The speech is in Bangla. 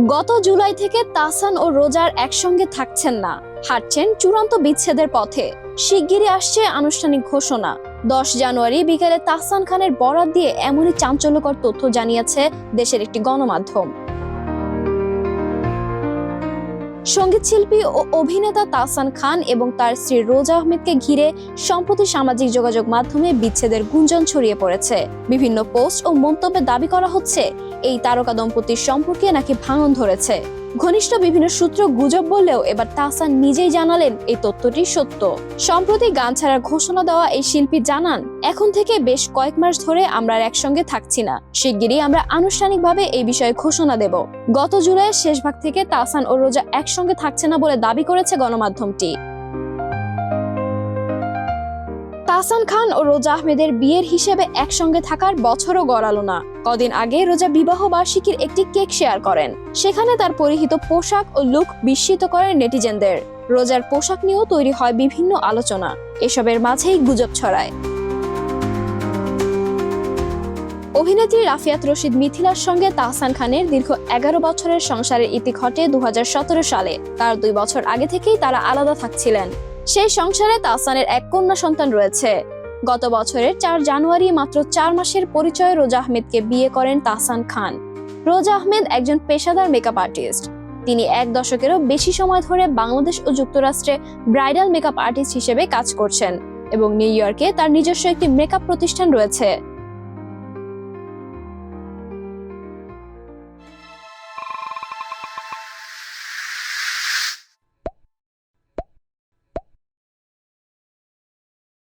গত জুলাই থেকে তাহসান ও রোজার একসঙ্গে থাকছেন না, হাঁটছেন চূড়ান্ত বিচ্ছেদের পথে। শিগগিরই আসছে আনুষ্ঠানিক ঘোষণা। 10 জানুয়ারি বিকেলে তাহসান খানের বরাত দিয়ে এমনই চাঞ্চল্যকর তথ্য জানিয়েছে দেশের একটি গণমাধ্যম। সঙ্গীতশিল্পী ও অভিনেতা তাহসান খান এবং তার স্ত্রী রোজা আহমেদকে ঘিরে সম্প্রতি সামাজিক যোগাযোগ মাধ্যমে বিচ্ছেদের গুঞ্জন ছড়িয়ে পড়েছে। বিভিন্ন পোস্ট ও মন্তব্যে দাবি করা হচ্ছে এই তারকা দম্পতির সম্পর্কে নাকি ভাঙন ধরেছে। ঘনিষ্ঠ বিভিন্ন সূত্র গুজব বললেও এবার তাহসান নিজেই জানালেন এই তথ্যটি সত্য। সম্প্রতি গান ছাড়ার ঘোষণা দেওয়া এই শিল্পী জানান, এখন থেকে বেশ কয়েক মাস ধরে আমরা আর একসঙ্গে থাকছি না। শিগগিরই আমরা আনুষ্ঠানিকভাবে এই বিষয়ে ঘোষণা দেব। গত জুলাইয়ের শেষ ভাগ থেকে তাহসান ও রোজা একসঙ্গে থাকছে না বলে দাবি করেছে গণমাধ্যমটি। তাহসান খান ও রোজা আহমেদের বিয়ের হিসেবে একসঙ্গে থাকার বছরও গড়ালো না। কদিন আগে রোজা বিবাহ বার্ষিকীর একটি কেক শেয়ার করেন। সেখানে তার পরিহিত পোশাক ও লুক বিস্মিত করে নেটিজেনদের। রোজার পোশাক নিয়েও তৈরি হয় বিভিন্ন আলোচনা। এসবের মাঝেই গুজব ছড়ায়। অভিনেত্রী রাফিয়াত রশিদ মিথিলার সঙ্গে তাহসান খানের দীর্ঘ 11 বছরের সংসারের ইতি ঘটে 2017 সালে। তার 2 বছর আগে থেকেই তারা আলাদা থাকছিলেন। সেই সংসারে তাহসানের এক কন্যা সন্তান রয়েছে। গত বছরের 4 জানুয়ারি মাত্র 4 মাসের পরিচয়ে রোজা আহমেদকে বিয়ে করেন তাহসান খান। রোজা আহমেদ একজন পেশাদার মেকআপ আর্টিস্ট। তিনি 1 দশকেরও বেশি সময় ধরে বাংলাদেশ ও যুক্তরাষ্ট্রে ব্রাইডাল মেকআপ আর্টিস্ট হিসেবে কাজ করছেন এবং নিউ ইয়র্কে তার নিজস্ব একটি মেকআপ প্রতিষ্ঠান রয়েছে।